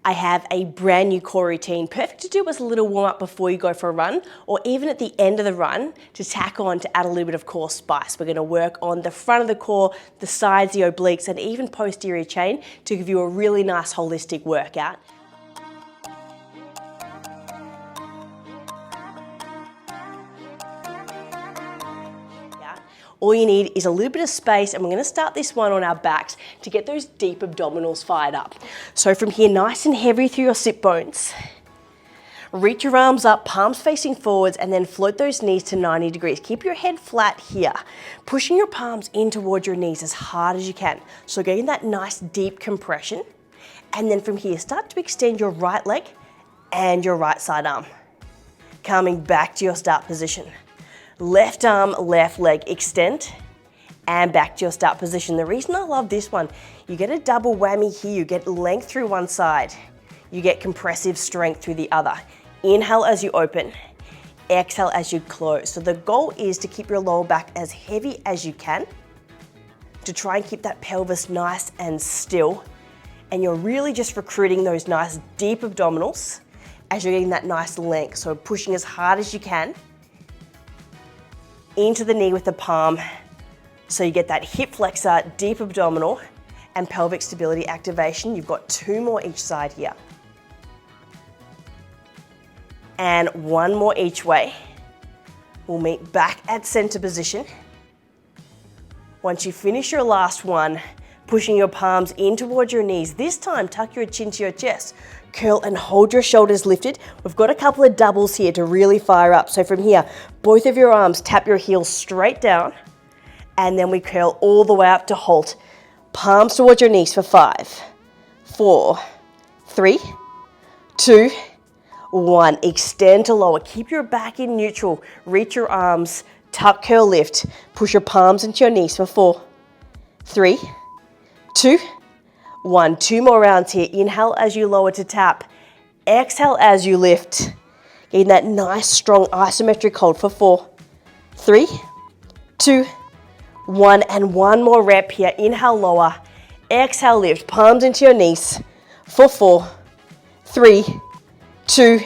I have a brand new core routine, perfect to do as a little warm up before you go for a run, or even at the end of the run to tack on to add a little bit of core spice. We're gonna work on the front of the core, the sides, the obliques, and even posterior chain to give you a really nice holistic workout. All you need is a little bit of space, and we're gonna start this one on our backs to get those deep abdominals fired up. So from here, nice and heavy through your sit bones. Reach your arms up, palms facing forwards, and then float those knees to 90 degrees. Keep your head flat here, pushing your palms in towards your knees as hard as you can. So getting that nice deep compression. And then from here, start to extend your right leg and your right side arm. Coming back to your start position. Left arm, left leg, extend, and back to your start position. The reason I love this one, you get a double whammy here. You get length through one side. You get compressive strength through the other. Inhale as you open, exhale as you close. So the goal is to keep your lower back as heavy as you can, to try and keep that pelvis nice and still. And you're really just recruiting those nice deep abdominals as you're getting that nice length. So pushing as hard as you can into the knee with the palm, so you get that hip flexor, deep abdominal, and pelvic stability activation. You've got 2 more each side here. And 1 more each way. We'll meet back at center position. Once you finish your last one, pushing your palms in towards your knees. This time, tuck your chin to your chest. Curl and hold your shoulders lifted. We've got a couple of doubles here to really fire up. So from here, both of your arms, tap your heels straight down, and then we curl all the way up to halt. Palms towards your knees for 5, 4, 3, 2, 1. Extend to lower. Keep your back in neutral. Reach your arms, tuck, curl, lift. Push your palms into your knees for 4, 3, 2, 1. 2 more rounds here. Inhale as you lower to tap. Exhale as you lift. Getting that nice, strong isometric hold for 4, 3, 2, 1. And 1 more rep here. Inhale, lower. Exhale, lift. Palms into your knees for 4, 3, 2,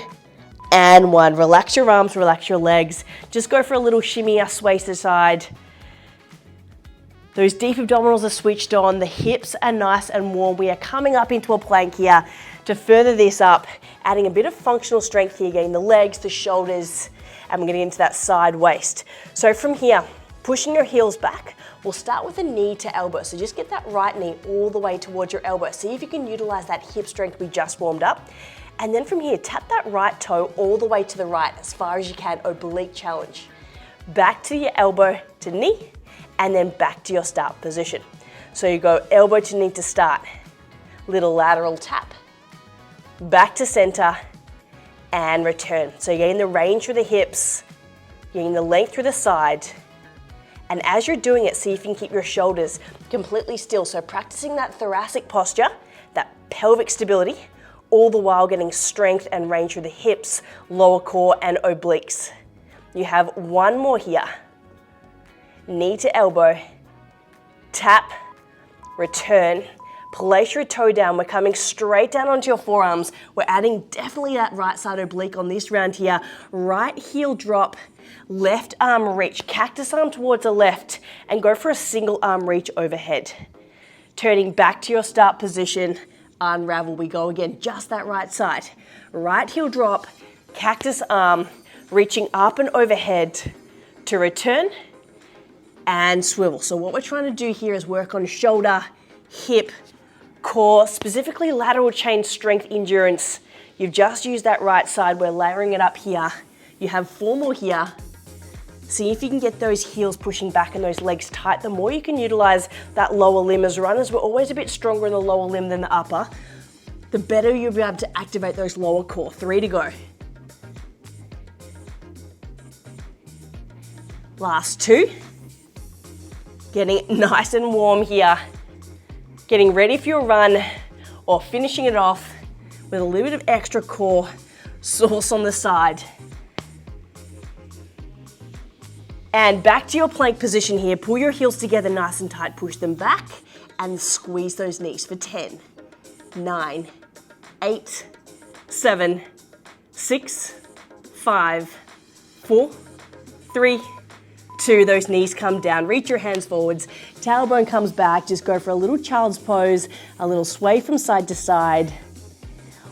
and 1. Relax your arms, relax your legs. Just go for a little shimmy, sway to the side. Those deep abdominals are switched on, the hips are nice and warm. We are coming up into a plank here to further this up, adding a bit of functional strength here, getting the legs, the shoulders, and we're gonna get into that side waist. So from here, pushing your heels back, we'll start with a knee to elbow. So just get that right knee all the way towards your elbow. See if you can utilize that hip strength we just warmed up. And then from here, tap that right toe all the way to the right as far as you can, oblique challenge. Back to your elbow to knee, and then back to your start position. So you go elbow to knee to start, little lateral tap, back to center, and return. So you're getting the range through the hips, getting the length through the side, and as you're doing it, see if you can keep your shoulders completely still. So practicing that thoracic posture, that pelvic stability, all the while getting strength and range through the hips, lower core, and obliques. You have 1 more here. Knee to elbow, tap, return, place your toe down. We're coming straight down onto your forearms. We're adding definitely that right side oblique on this round here. Right heel drop, left arm reach, cactus arm towards the left, and go for a single arm reach overhead. Turning back to your start position, unravel, we go again, just that right side. Right heel drop, cactus arm, reaching up and overhead to return, and swivel. So what we're trying to do here is work on shoulder, hip, core, specifically lateral chain strength endurance. You've just used that right side. We're layering it up here. You have 4 more here. See if you can get those heels pushing back and those legs tight. The more you can utilize that lower limb. As runners, we're always a bit stronger in the lower limb than the upper. The better you'll be able to activate those lower core. 3 to go. Last 2. Getting nice and warm here. Getting ready for your run, or finishing it off with a little bit of extra core sauce on the side. And back to your plank position here. Pull your heels together nice and tight. Push them back and squeeze those knees for 10, 9, 8, 7, 6, 5, 4, 3, 2. Those knees come down. Reach your hands forwards. Tailbone comes back. Just go for a little child's pose, a little sway from side to side.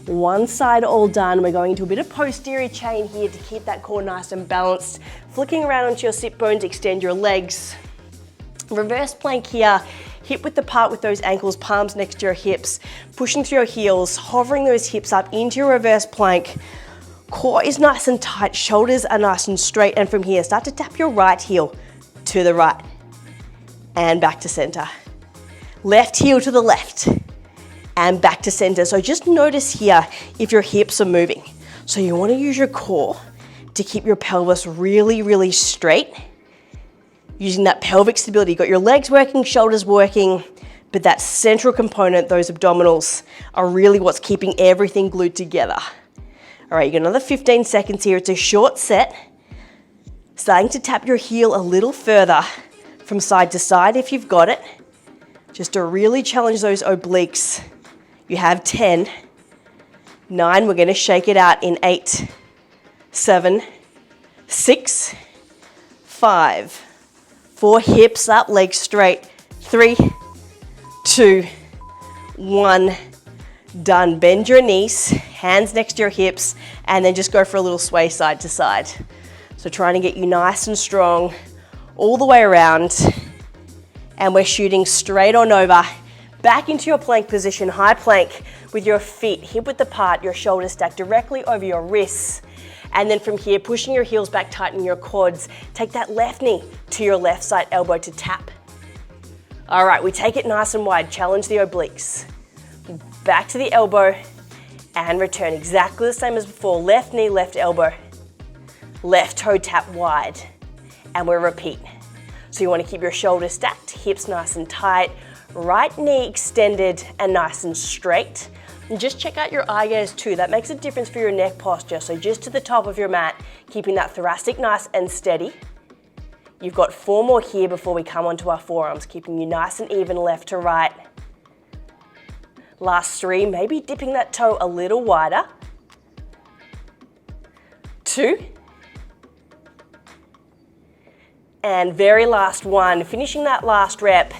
One side all done. We're going into a bit of posterior chain here to keep that core nice and balanced. Flicking around onto your sit bones, extend your legs. Reverse plank here, hip width apart with those ankles, palms next to your hips, pushing through your heels, hovering those hips up into your reverse plank. Core is nice and tight, shoulders are nice and straight, and from here, start to tap your right heel to the right and back to center. Left heel to the left and back to center. So just notice here if your hips are moving. So you want to use your core to keep your pelvis really, really straight. Using that pelvic stability. You've got your legs working, shoulders working, but that central component, those abdominals, are really what's keeping everything glued together. All right, you got another 15 seconds here. It's a short set. Starting to tap your heel a little further from side to side if you've got it. Just to really challenge those obliques. You have 10, 9, we're gonna shake it out in 8, 7, 6, 5, 4, hips up, legs straight, 3, 2, 1, done. Bend your knees, hands next to your hips, and then just go for a little sway side to side. So trying to get you nice and strong all the way around, and we're shooting straight on over. Back into your plank position, high plank with your feet hip width apart, your shoulders stacked directly over your wrists. And then from here, pushing your heels back, tighten your quads. Take that left knee to your left side elbow to tap. All right, we take it nice and wide, challenge the obliques. Back to the elbow and return exactly the same as before. Left knee, left elbow, left toe tap wide. And we'll repeat. So you want to keep your shoulders stacked, hips nice and tight, right knee extended and nice and straight. And just check out your eye gaze too. That makes a difference for your neck posture. So just to the top of your mat, keeping that thoracic nice and steady. You've got 4 more here before we come onto our forearms, keeping you nice and even left to right. Last 3, maybe dipping that toe a little wider. 2. And very last 1, finishing that last rep.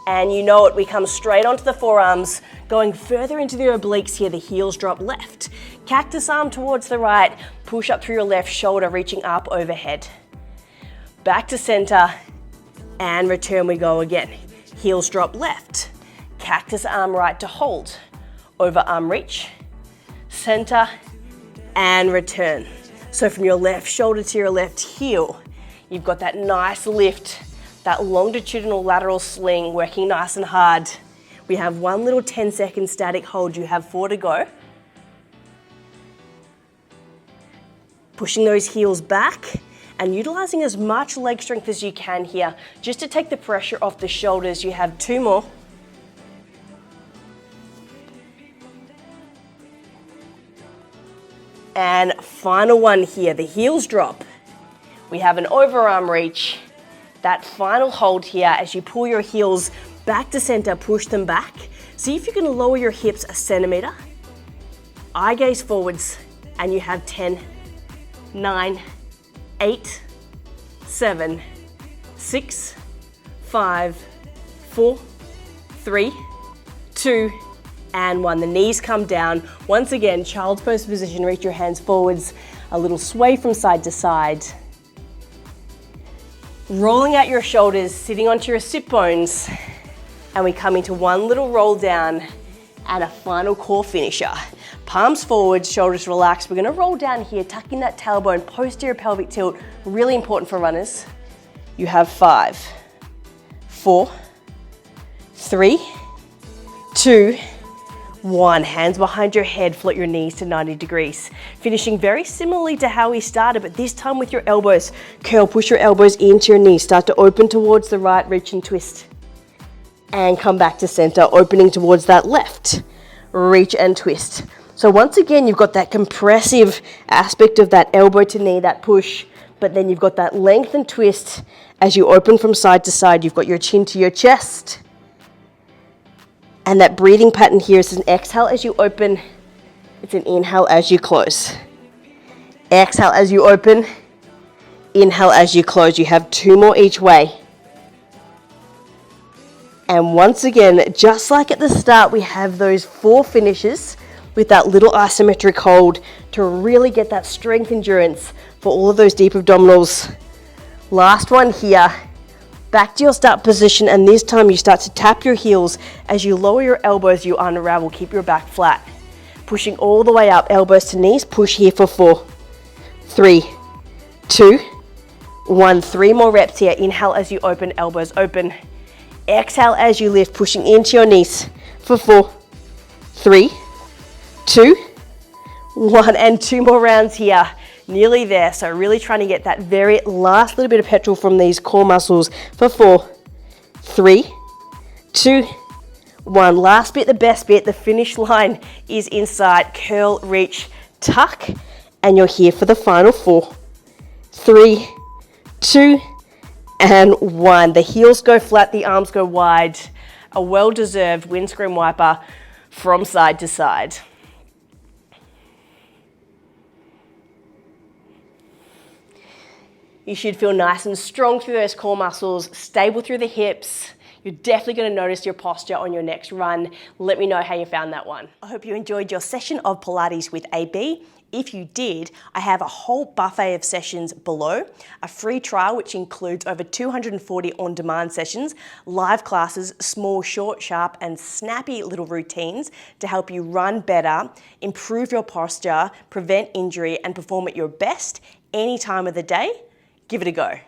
And you know it, we come straight onto the forearms, going further into the obliques here, the heels drop left. Cactus arm towards the right, push up through your left shoulder, reaching up overhead. Back to center, and return we go again. Heels drop left, cactus arm right to hold, over arm reach, center, and return. So from your left shoulder to your left heel, you've got that nice lift, that longitudinal lateral sling working nice and hard. We have 1 little 10-second static hold. You have 4 to go. Pushing those heels back and utilizing as much leg strength as you can here, just to take the pressure off the shoulders. You have 2 more. And final one here, the heels drop. We have an overarm reach. That final hold here as you pull your heels back to center, push them back. See if you can lower your hips a centimeter. Eye gaze forwards, and you have 10, 9, 8, 7, 6, 5, 4, 3, 2, and 1. The knees come down. Once again, child's pose position, reach your hands forwards, a little sway from side to side. Rolling out your shoulders, sitting onto your sit bones, and we come into 1 little roll down and a final core finisher. Palms forward, shoulders relaxed. We're gonna roll down here, tucking that tailbone, posterior pelvic tilt, really important for runners. You have 5, 4, 3, 2, 1. Hands behind your head, float your knees to 90 degrees. Finishing very similarly to how we started, but this time with your elbows. Curl, push your elbows into your knees. Start to open towards the right, reach and twist. And come back to center, opening towards that left. Reach and twist. So once again, you've got that compressive aspect of that elbow to knee, that push, but then you've got that length and twist as you open from side to side. You've got your chin to your chest. And that breathing pattern here is an exhale as you open, It's an inhale as you close. Exhale as you open. Inhale as you close. You have 2 more each way. And once again, just like at the start, we have those 4 finishes with that little isometric hold to really get that strength endurance for all of those deep abdominals. Last one here. Back to your start position, and this time you start to tap your heels. As you lower your elbows, you unravel. Keep your back flat. Pushing all the way up, elbows to knees. Push here for 4, 3, 2, 1. 3 more reps here. Inhale as you open, elbows open. Exhale as you lift, pushing into your knees for 4, 3, 2, 1. And 2 more rounds here. Nearly there. So really trying to get that very last little bit of petrol from these core muscles for 4, 3, 2, 1. Last bit, the best bit. The finish line is inside. Curl, reach, tuck. And you're here for the final 4, 3, 2, and 1. The heels go flat, the arms go wide. A well-deserved windscreen wiper from side to side. You should feel nice and strong through those core muscles, stable through the hips. You're definitely going to notice your posture on your next run. Let me know how you found that one. I hope you enjoyed your session of Pilates with AB. If you did, I have a whole buffet of sessions below, a free trial which includes over 240 on-demand sessions, live classes, small, short, sharp, and snappy little routines to help you run better, improve your posture, prevent injury, and perform at your best any time of the day. Give it a go.